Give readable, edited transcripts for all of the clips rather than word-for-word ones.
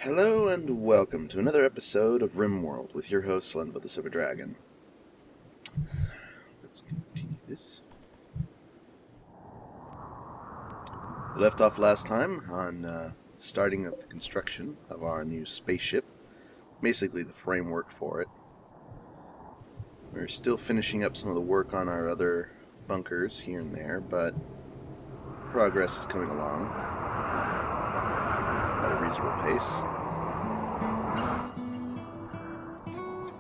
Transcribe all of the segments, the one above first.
Hello and welcome to another episode of Rimworld with your host, Slenva the Silver Dragon. Let's continue this. We left off last time on starting up the construction of our new spaceship, basically the framework for it. We're still finishing up some of the work on our other bunkers here and there, but progress is coming along at a reasonable pace.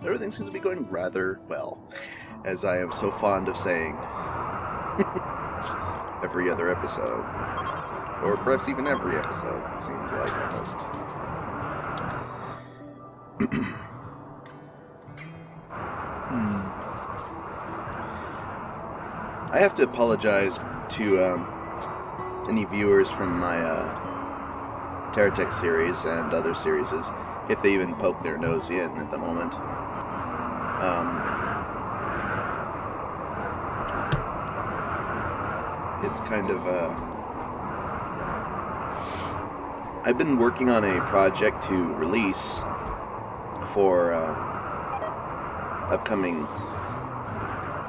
Everything seems to be going rather well, as I am so fond of saying every other episode, or perhaps even every episode, it seems like almost. I have to apologize to any viewers from my Terratech series and other series, if they even poke their nose in at the moment. It's kind of I've been working on a project to release for upcoming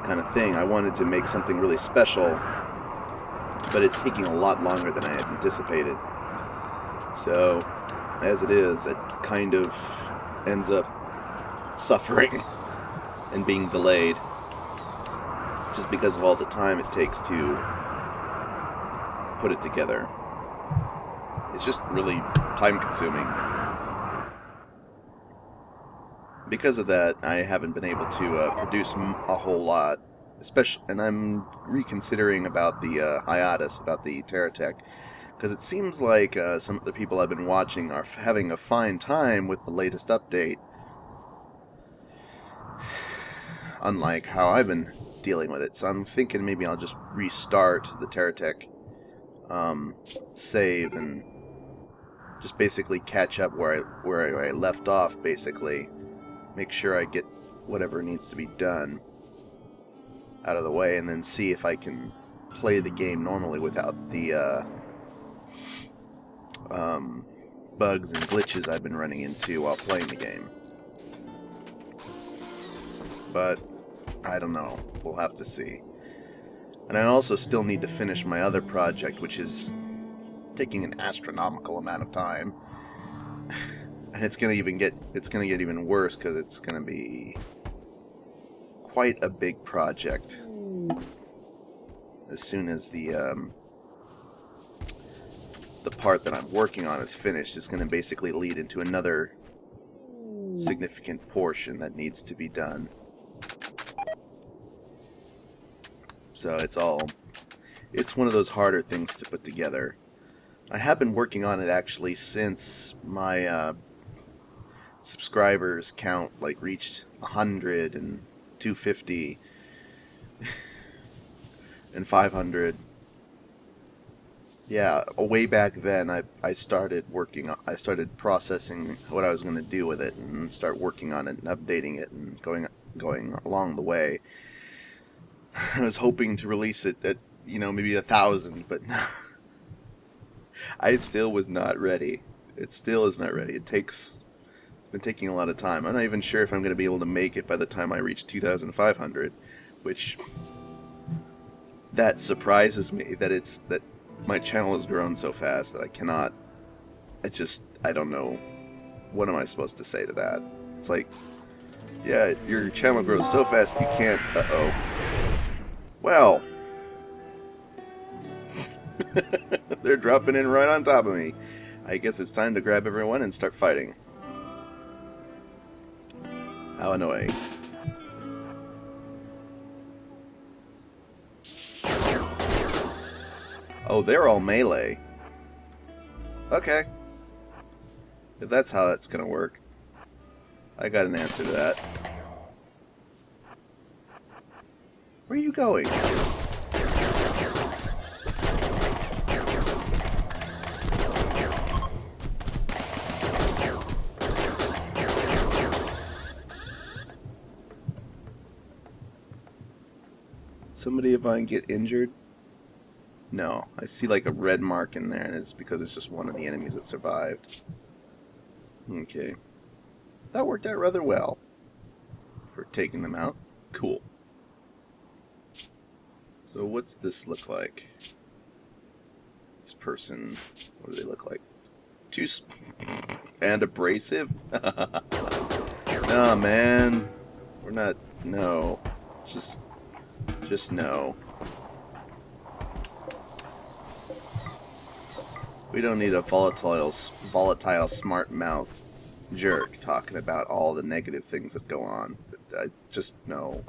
kind of thing. I wanted to make something really special, but it's taking a lot longer than I had anticipated. So, as it is, it kind of ends up suffering and being delayed just because of all the time it takes to put it together. It's just really time consuming. Because of that, I haven't been able to produce a whole lot, especially, and I'm reconsidering about the hiatus, about the Terratech, because it seems like some of the people I've been watching are having a fine time with the latest update, unlike how I've been dealing with it. So I'm thinking maybe I'll just restart the Terratech save and just basically catch up where I left off, basically. Make sure I get whatever needs to be done out of the way, and then see if I can play the game normally without the bugs and glitches I've been running into while playing the game. But I don't know. We'll have to see. And I also still need to finish my other project, which is taking an astronomical amount of time. And it's gonna get even worse because it's gonna be quite a big project. As soon as the part that I'm working on is finished, it's gonna basically lead into another significant portion that needs to be done. So it's one of those harder things to put together. I have been working on it actually since my subscribers count reached 100 and 250 and 500. Yeah, way back then I started processing what I was going to do with it and start working on it and updating it and going along the way. I was hoping to release it at maybe 1,000, but I still was not ready. It still is not ready. It's been taking a lot of time. I'm not even sure if I'm going to be able to make it by the time I reach 2,500, which that surprises me that my channel has grown so fast that I cannot. I don't know. What am I supposed to say to that? It's like, yeah, your channel grows so fast you can't. Uh-oh. Well. They're dropping in right on top of me. I guess it's time to grab everyone and start fighting. How annoying. Oh, they're all melee. Okay. If that's how that's gonna work. I got an answer to that. Where are you going? Somebody of mine get injured? No, I see like a red mark in there, and it's because it's just one of the enemies that survived. Okay. That worked out rather well for taking them out. Cool. So what's this look like? This person, what do they look like? And abrasive? No, man. We're not, no. Just no. We don't need a volatile smart mouth jerk talking about all the negative things that go on. I just, no.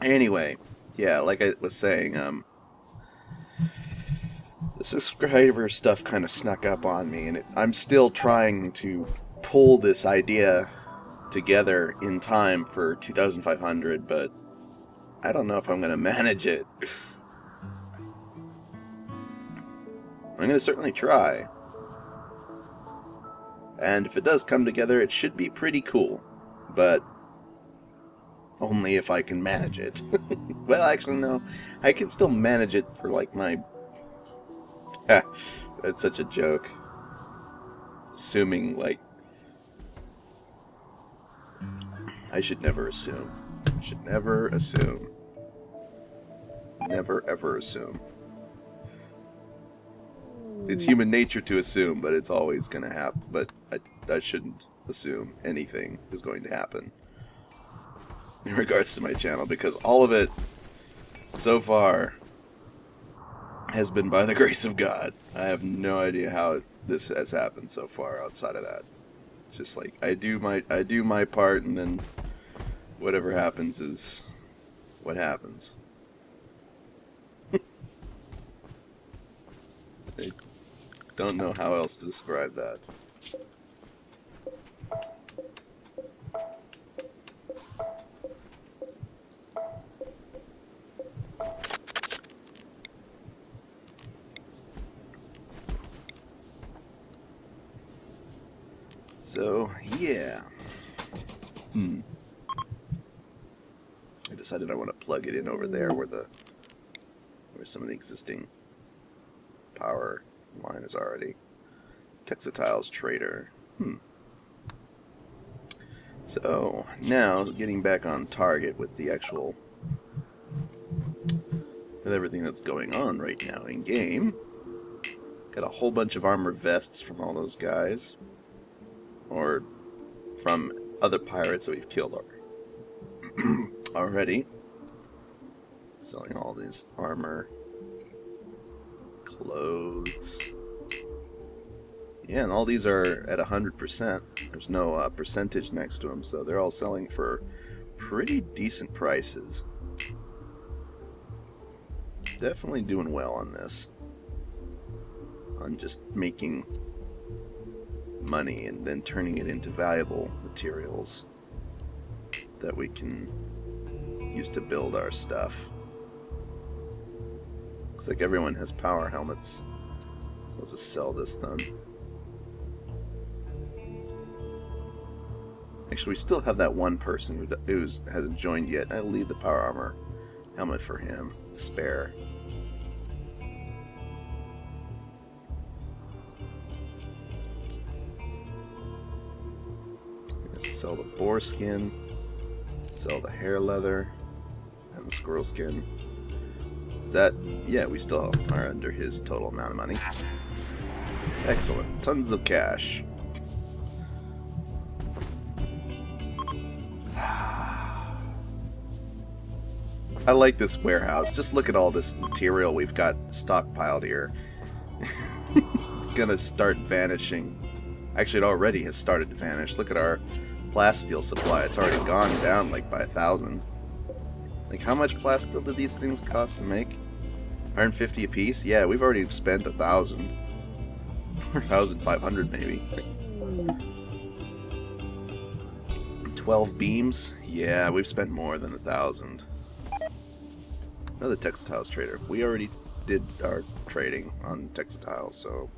Anyway, yeah, like I was saying, the subscriber stuff kind of snuck up on me, and I'm still trying to pull this idea together in time for 2500, but I don't know if I'm going to manage it. I'm going to certainly try. And if it does come together, it should be pretty cool. But only if I can manage it. Well, actually, no. I can still manage it for, like, my... That's such a joke. Assuming, like... I should never assume. I should never assume. Never, ever assume. It's human nature to assume, but it's always going to happen. But I shouldn't assume anything is going to happen in regards to my channel, because all of it so far has been by the grace of God. I have no idea how this has happened so far outside of that. It's just like I do my part, and then whatever happens is what happens. I don't know how else to describe that. So, yeah. I decided I want to plug it in over there where some of the existing power line is already. Textiles trader. So, now, getting back on target with the actual... with everything that's going on right now in game. Got a whole bunch of armor vests from all those guys. Or from other pirates that we've killed already. Selling all these armor, clothes. Yeah, and all these are at 100%. There's no percentage next to them, so they're all selling for pretty decent prices. Definitely doing well on this. On just making money and then turning it into valuable materials that we can use to build our stuff. Looks like everyone has power helmets, so I'll just sell this then. Actually, we still have that one person who hasn't joined yet. I'll leave the power armor helmet for him, the spare. Sell the boar skin, sell the hair leather, and the squirrel skin. Is that... yeah, we still are under his total amount of money. Excellent. Tons of cash. I like this warehouse. Just look at all this material we've got stockpiled here. It's gonna start vanishing. Actually, it already has started to vanish. Look at our plasteel supply. It's already gone down like by 1,000. Like, how much plasteel did these things cost to make? 150 a piece? Yeah, we've already spent 1,000. Or 1,500 maybe. 12 beams? Yeah, we've spent more than 1,000. Another textiles trader. We already did our trading on textiles, so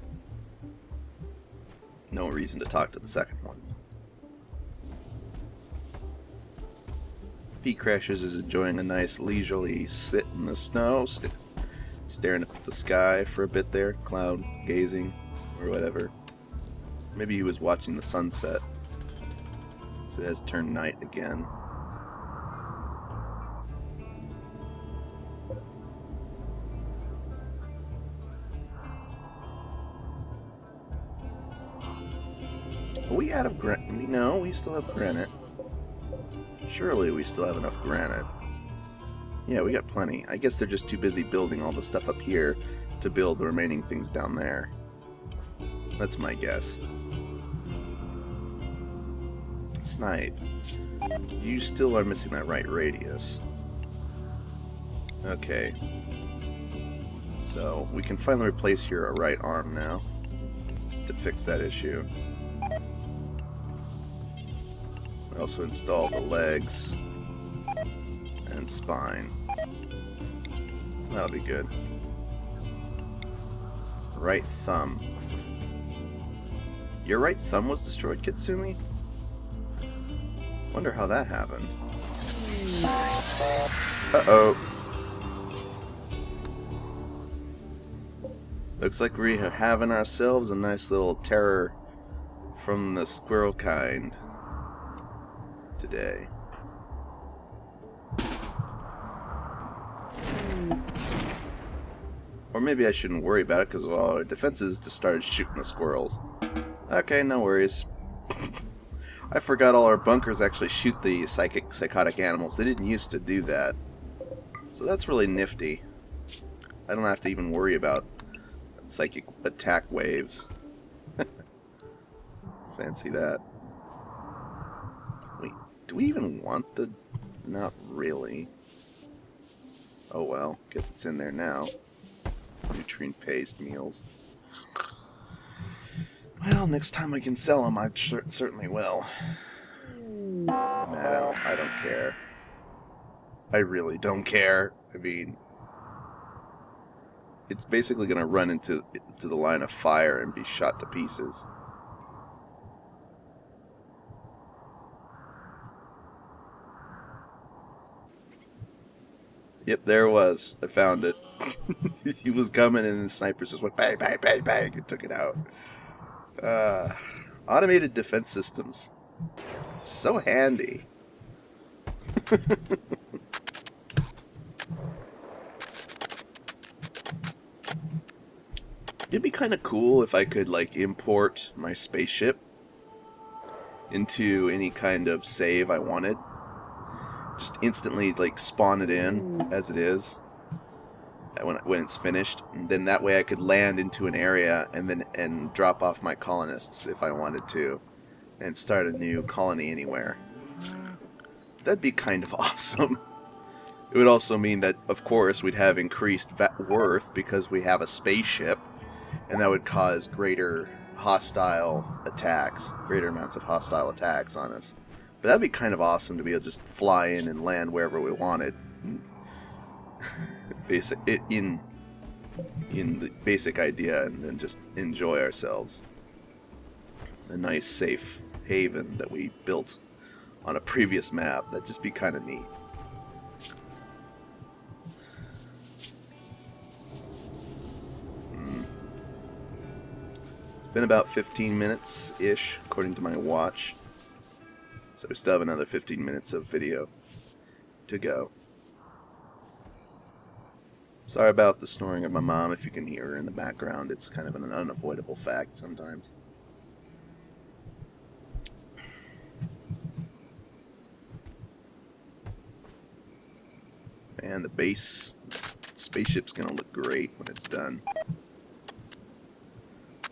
no reason to talk to the second one. Pete Crashers is enjoying a nice leisurely sit in the snow, staring up at the sky for a bit there, cloud gazing, or whatever. Maybe he was watching the sunset, so it has turned night again. Are we out of granite? No, we still have granite. Surely we still have enough granite. Yeah, we got plenty. I guess they're just too busy building all the stuff up here to build the remaining things down there. That's my guess. Snipe. You still are missing that right radius. Okay. So, we can finally replace your right arm now to fix that issue. We also install the legs and spine. That'll be good. Right thumb. Your right thumb was destroyed, Kitsumi? Wonder how that happened. Uh-oh. Looks like we're having ourselves a nice little terror from the squirrel kind today. Or maybe I shouldn't worry about it because, well, our defenses just started shooting the squirrels. Okay, no worries. I forgot all our bunkers actually shoot the psychotic animals. They didn't used to do that. So that's really nifty. I don't have to even worry about psychic attack waves. Fancy that. Wait, do we even want the... Not really. Oh well, guess it's in there now. Nutrient paste meals. Well, next time I can sell them, I certainly will. I don't care. I really don't care. I mean, it's basically going to run into the line of fire and be shot to pieces. Yep, there it was. I found it. He was coming and the snipers just went bang, bang, bang, bang and took it out. Automated defense systems. So handy. It'd be kind of cool if I could, like, import my spaceship into any kind of save I wanted. Just instantly, like, spawn it in as it is when it's finished. And then that way I could land into an area and drop off my colonists if I wanted to, and start a new colony anywhere. That'd be kind of awesome. It would also mean that, of course, we'd have increased worth because we have a spaceship, and that would cause greater hostile attacks, greater amounts of hostile attacks on us. But that'd be kind of awesome to be able to just fly in and land wherever we wanted. In the basic idea, and then just enjoy ourselves. A nice, safe haven that we built on a previous map. That'd just be kind of neat. It's been about 15 minutes-ish, according to my watch. So we still have another 15 minutes of video to go. Sorry about the snoring of my mom if you can hear her in the background. It's kind of an unavoidable fact sometimes. And the base spaceship's gonna look great when it's done.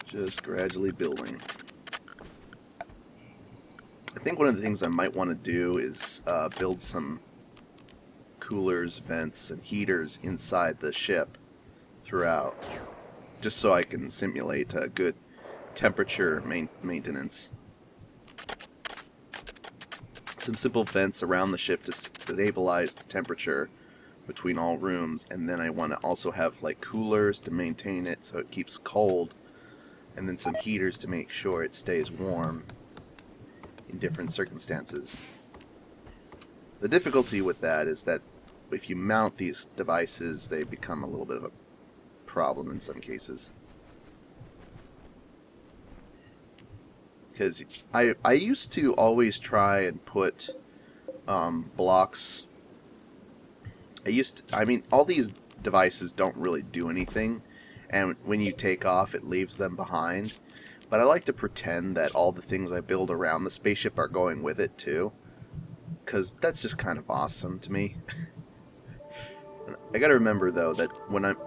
Just gradually building. I think one of the things I might want to do is build some coolers, vents, and heaters inside the ship throughout, just so I can simulate a good temperature maintenance. Some simple vents around the ship to stabilize the temperature between all rooms, and then I want to also have like coolers to maintain it so it keeps cold, and then some heaters to make sure it stays warm in different circumstances. The difficulty with that is that if you mount these devices, they become a little bit of a problem in some cases. Because I used to always try and put blocks. I mean, all these devices don't really do anything, and when you take off, it leaves them behind. But I like to pretend that all the things I build around the spaceship are going with it too, because that's just kind of awesome to me. I gotta remember though that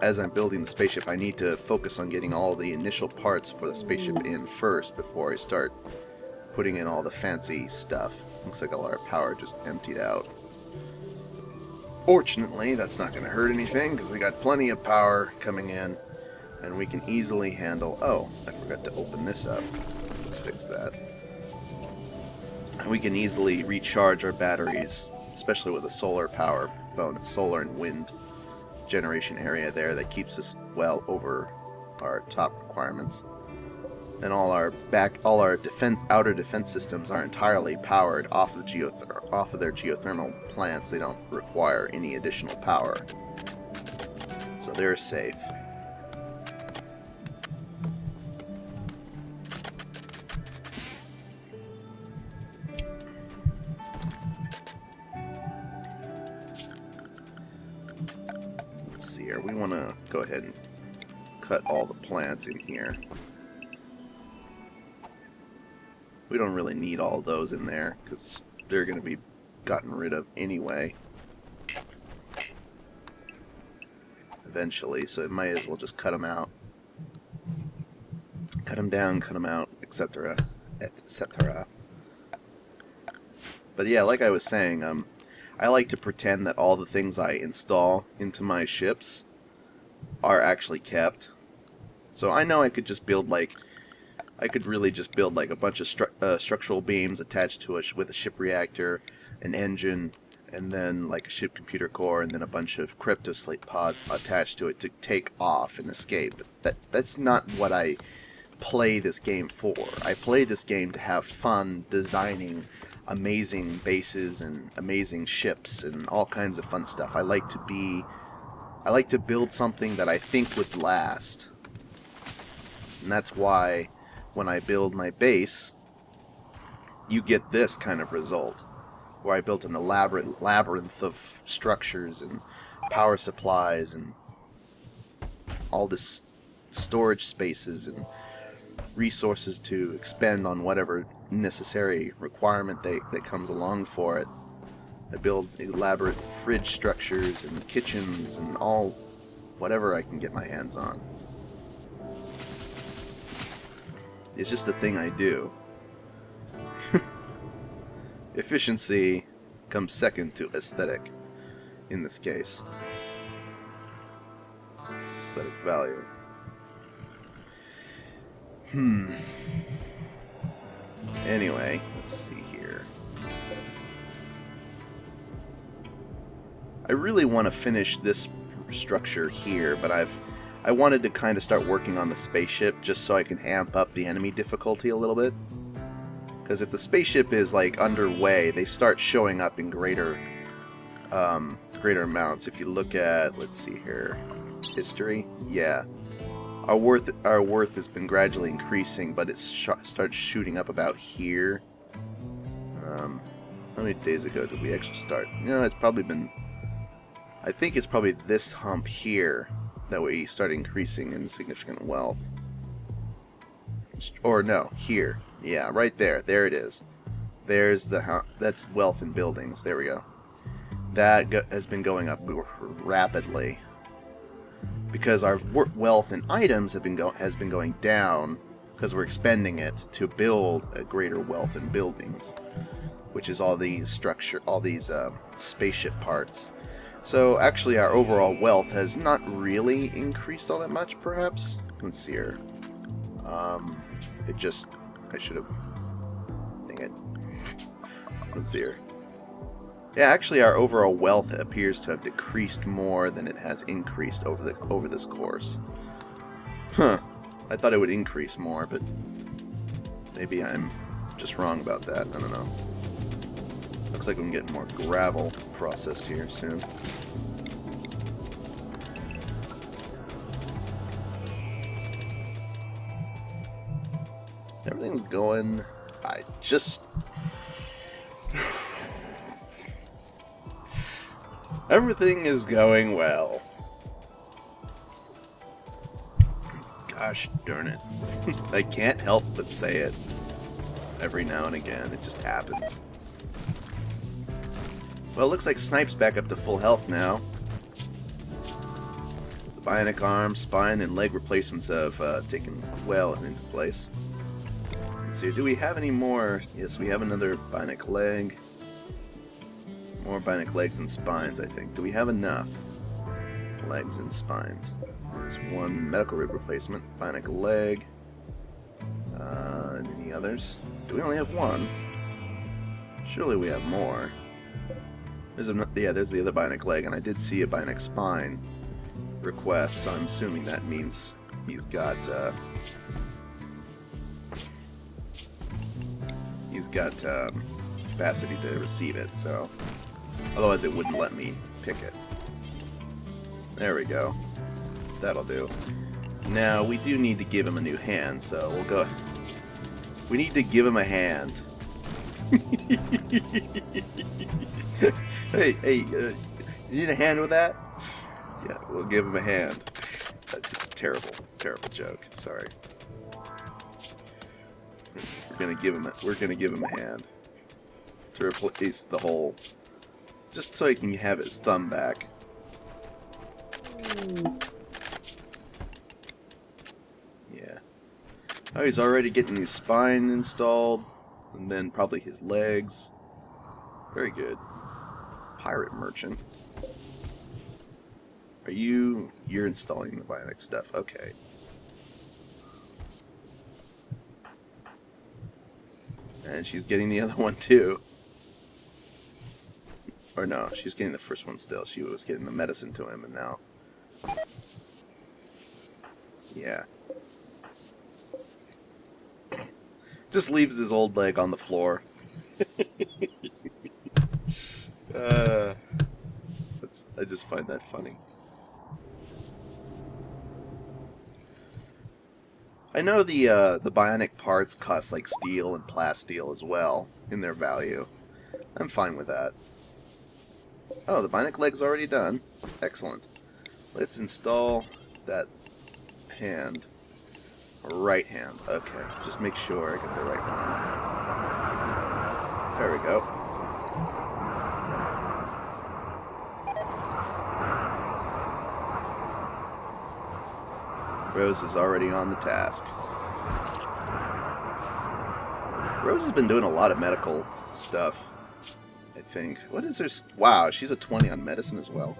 as I'm building the spaceship, I need to focus on getting all the initial parts for the spaceship in first before I start putting in all the fancy stuff. Looks like all our power just emptied out. Fortunately, that's not going to hurt anything because we got plenty of power coming in, and we can easily handle... Oh, I forgot to open this up. Let's fix that. And we can easily recharge our batteries, especially with a solar power bonus, solar and wind generation area there that keeps us well over our top requirements. And all our outer defense systems are entirely powered off of their geothermal plants. They don't require any additional power, so they're safe. Let's see here. We want to go ahead and cut all the plants in here. We don't really need all those in there because they're going to be gotten rid of anyway eventually, so it might as well just cut them out. Cut them down, cut them out, etc. etc. But yeah, like I was saying, I like to pretend that all the things I install into my ships are actually kept. So I know I could just build really just build like a bunch of structural beams attached to with a ship reactor, an engine, and then like a ship computer core, and then a bunch of cryptoslate pods attached to it to take off and escape. But that's not what I play this game for. I play this game to have fun designing amazing bases and amazing ships and all kinds of fun stuff. I like to build something that I think would last. And that's why when I build my base, you get this kind of result, where I built an elaborate labyrinth of structures and power supplies and all this storage spaces and resources to expend on whatever necessary requirement that comes along for it. I build elaborate fridge structures and kitchens and all whatever I can get my hands on. It's just a thing I do. Efficiency comes second to aesthetic in this case. Aesthetic value. Anyway, let's see here. I really want to finish this structure here, but I wanted to kind of start working on the spaceship just so I can amp up the enemy difficulty a little bit. Because if the spaceship is like underway, they start showing up in greater amounts. If you look at, let's see here, history, yeah, our worth has been gradually increasing, but it started shooting up about here. How many days ago did we actually start? It's probably been, I think it's probably this hump here that we start increasing in significant wealth. Or no, here. Yeah, right there. There it is. There's that's wealth in buildings. There we go. That has been going up rapidly because our wealth in items has been going down because we're expending it to build a greater wealth in buildings, which is all these spaceship parts. So actually our overall wealth has not really increased all that much, perhaps. Let's see here. I should have... Dang it. Let's see here. Yeah, actually our overall wealth appears to have decreased more than it has increased over this course. Huh. I thought it would increase more, but maybe I'm just wrong about that. I don't know. Looks like we can get more gravel processed here soon. Everything's going... Everything is going well. Gosh darn it. I can't help but say it. Every now and again, it just happens. Well, it looks like Snipe's back up to full health now. The bionic arm, spine, and leg replacements have taken well into place. Let's see, do we have any more? Yes, we have another bionic leg. More bionic legs and spines, I think. Do we have enough legs and spines? There's one medical rib replacement, bionic leg. Any others? Do we only have one? Surely we have more. There's there's the other bionic leg, and I did see a bionic spine request, so I'm assuming that means he's got capacity to receive it. So otherwise, it wouldn't let me pick it. There we go. That'll do. Now we do need to give him a new hand, so we'll go. We need to give him a hand. Hey, you need a hand with that? Yeah, we'll give him a hand. That's a terrible, terrible joke. Sorry. We're gonna give him a hand to replace the hole, just so he can have his thumb back. Yeah. Oh, he's already getting his spine installed, and then probably his legs. Very good. Pirate merchant. You're installing the bionic stuff. Okay. And she's getting the other one too. Or no, she's getting the first one still. She was getting the medicine to him, and now... Yeah. Just leaves his old leg on the floor. I just find that funny. I know the bionic parts cost like steel and plasteel as well in their value. I'm fine with that. Oh, the bionic leg's already done. Excellent. Let's install that hand. Right hand. Okay, just make sure I get the right one. There we go. Rose is already on the task. Rose has been doing a lot of medical stuff, I think. What is her... Wow, she's a 20 on medicine as well.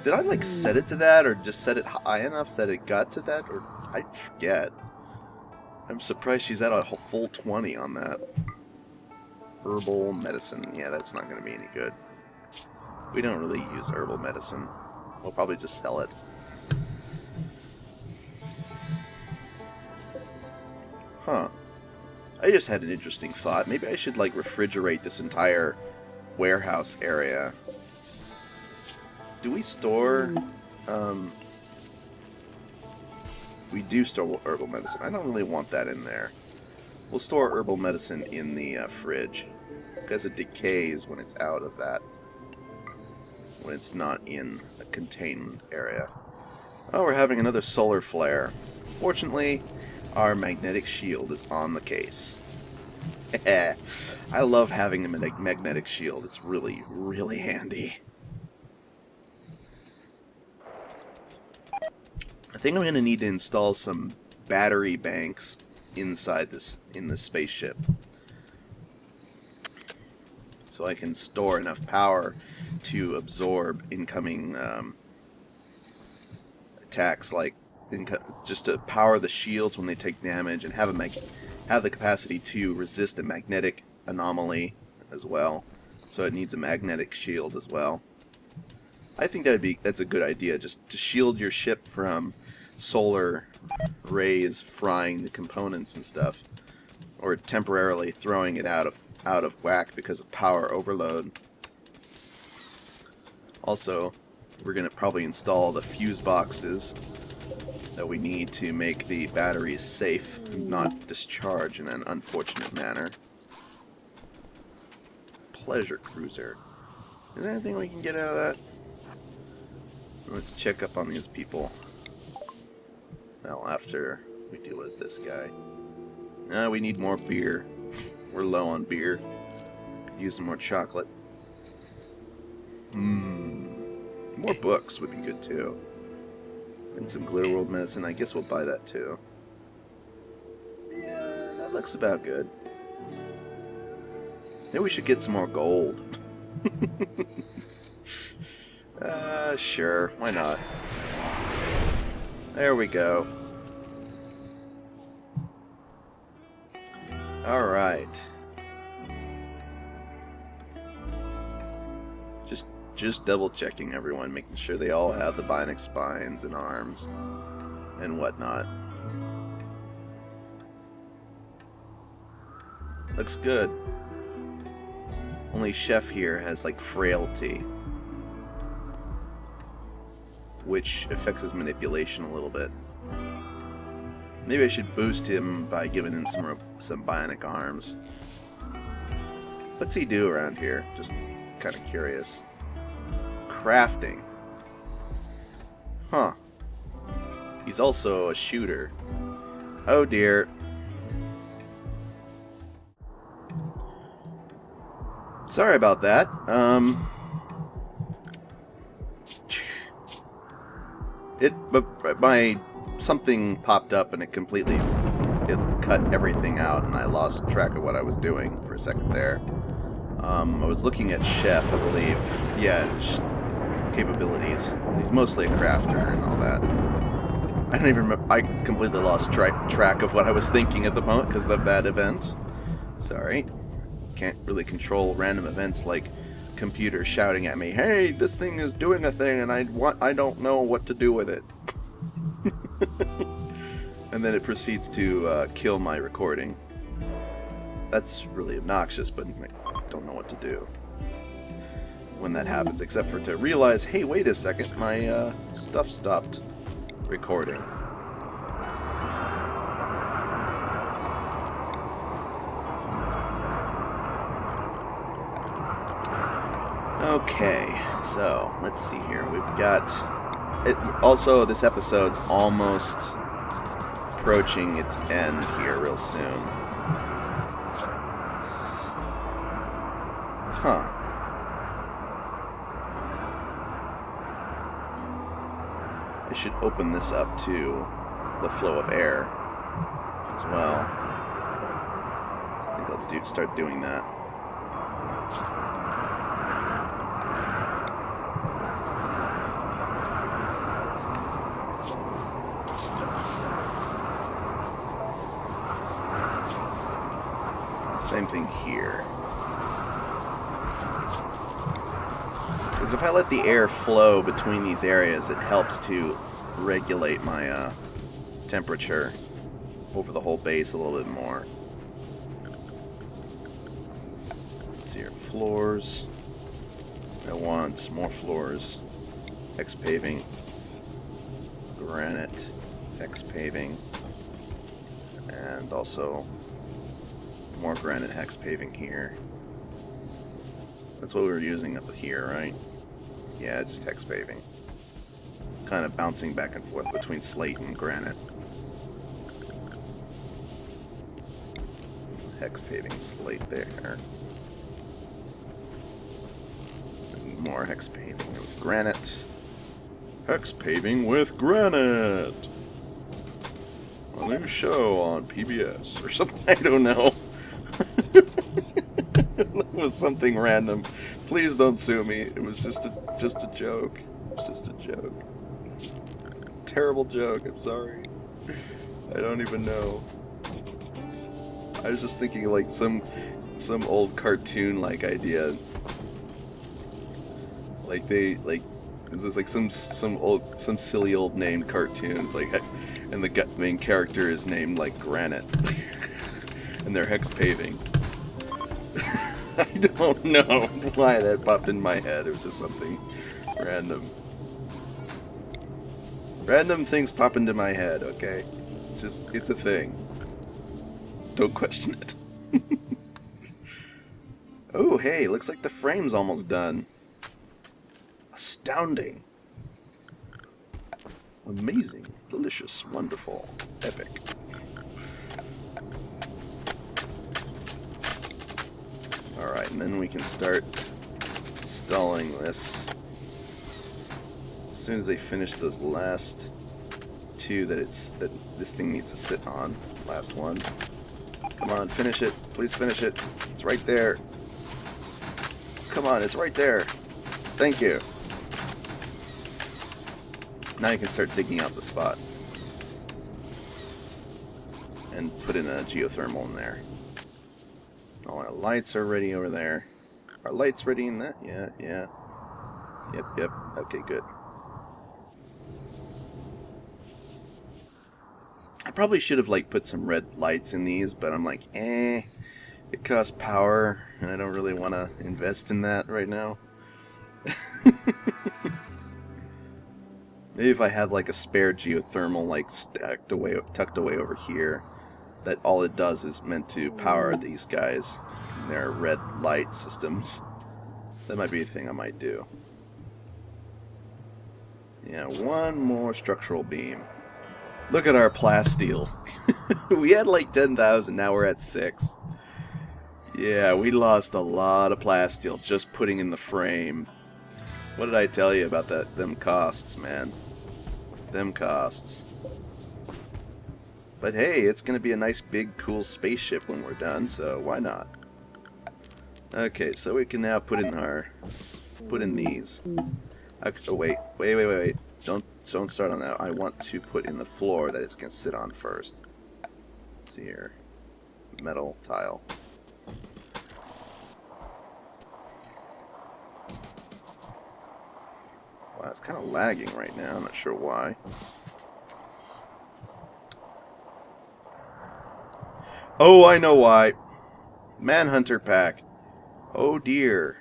Did I, like, set it to that, or just set it high enough that it got to that? Or I forget. I'm surprised she's at a full 20 on that. Herbal medicine. Yeah, that's not going to be any good. We don't really use herbal medicine. We'll probably just sell it. Huh. I just had an interesting thought. Maybe I should, like, refrigerate this entire warehouse area. Do we store... We do store herbal medicine. I don't really want that in there. We'll store herbal medicine in the fridge, because it decays when it's out of that. When it's not in a contained area. Oh, we're having another solar flare. Fortunately, our magnetic shield is on the case. I love having a magnetic shield. It's really, really handy. I think I'm going to need to install some battery banks inside this spaceship, so I can store enough power to absorb incoming attacks, like just to power the shields when they take damage, and have the capacity to resist a magnetic anomaly as well. So it needs a magnetic shield as well. I think that's a good idea, just to shield your ship from solar rays frying the components and stuff, or temporarily throwing it out of out of whack because of power overload. Also, we're going to probably install the fuse boxes that we need to make the batteries safe and not discharge in an unfortunate manner. Pleasure cruiser. Is there anything we can get out of that? Let's check up on these people. Well, after we deal with this guy. We need more beer. We're low on beer. Could use some more chocolate. More books would be good too. And some Glitter World medicine. I guess we'll buy that too. Yeah, that looks about good. Maybe we should get some more gold. Sure, why not? There we go. Alright. Just double checking everyone, making sure they all have the bionic spines and arms and whatnot. Looks good. Only Chef here has like frailty, which affects his manipulation a little bit. Maybe I should boost him by giving him some bionic arms. What's he do around here? Just kind of curious. Crafting. Huh. He's also a shooter. Oh dear. Sorry about that. Something popped up and it cut everything out and I lost track of what I was doing for a second there. I was looking at Chef, I believe. Yeah, his capabilities. He's mostly a crafter and all that. I don't even remember. I completely lost track of what I was thinking at the moment because of that event. Sorry. Can't really control random events like computers shouting at me, "Hey, this thing is doing a thing and I don't know what to do with it." And then it proceeds to kill my recording. That's really obnoxious, but I don't know what to do when that happens, except for to realize, hey, wait a second, my stuff stopped recording. Okay, so let's see here. We've got it. Also, this episode's almost approaching its end here real soon. Huh. I should open this up to the flow of air as well. I think I'll start doing that. Same thing here. Because if I let the air flow between these areas, it helps to regulate my temperature over the whole base a little bit more. Let's see here. Floors. I want more floors. Hex paving. Granite. Hex paving. And also more granite hex paving here. That's what we were using up here, right? Yeah, just hex paving. Kind of bouncing back and forth between slate and granite. Hex paving slate there. And more hex paving with granite. Hex paving with granite! A new show on PBS or something, I don't know. It was something random. Please don't sue me. It was just a joke. It was just a joke. Terrible joke. I'm sorry. I don't even know. I was just thinking like some old cartoon like idea. Like is this like some silly old named cartoons like, and the main character is named like Granite, and they're hex paving. I don't know why that popped in my head. It was just something random. Random things pop into my head, okay? It's a thing. Don't question it. Oh, hey, looks like the frame's almost done. Astounding. Amazing. Delicious. Wonderful. Epic. Alright, and then we can start installing this. As soon as they finish those last two that this thing needs to sit on. Last one. Come on, finish it. Please finish it. It's right there. Come on, it's right there. Thank you. Now you can start digging out the spot. And put in a geothermal in there. All our lights are ready over there. Are lights ready in that? Yeah, yeah. Yep. Okay, good. I probably should have put some red lights in these, but I'm like, it costs power, and I don't really want to invest in that right now. Maybe if I had a spare geothermal tucked away over here, that all it does is meant to power these guys and their red light systems. That might be a thing I might do. Yeah, one more structural beam. Look at our plasteel. We had 10,000, now we're at 6. Yeah, we lost a lot of plasteel just putting in the frame. What did I tell you about them costs, man? Them costs. But hey, it's going to be a nice big cool spaceship when we're done, so why not? Okay, so we can now put in these. Oh, wait. Don't start on that. I want to put in the floor that it's going to sit on first. Let's see here. Metal tile. Wow, it's kind of lagging right now. I'm not sure why. Oh, I know why. Manhunter pack. Oh dear.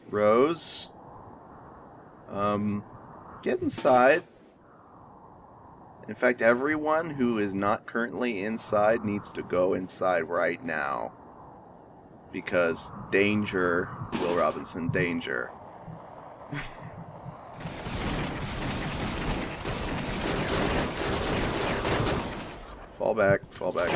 Rose. Get inside. In fact, everyone who is not currently inside needs to go inside right now. Because danger, Will Robinson, danger. Fall back, fall back.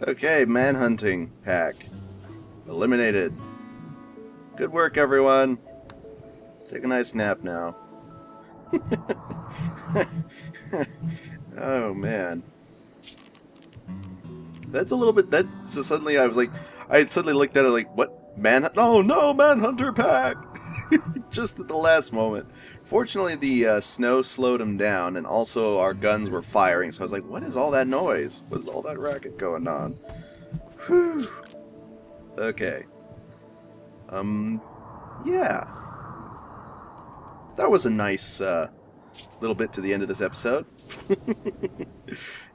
Okay, manhunting pack. Eliminated. Good work, everyone. Take a nice nap now. Oh, man. That's a little bit... So suddenly I was like... I suddenly looked at it like, what? Oh, no, manhunter pack! Just at the last moment. Fortunately, the snow slowed him down, and also our guns were firing, so I was like, what is all that noise? What is all that racket going on? Whew. Okay. Yeah. That was a nice, little bit to the end of this episode.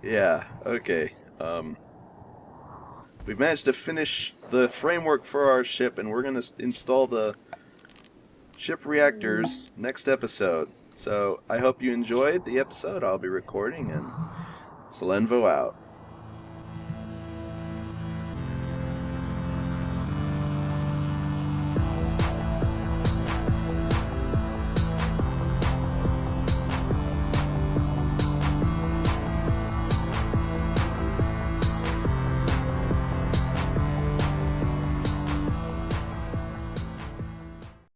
Yeah, okay. We've managed to finish the framework for our ship, and we're going to install the ship reactors next episode. So I hope you enjoyed the episode I'll be recording, and Salenvo out.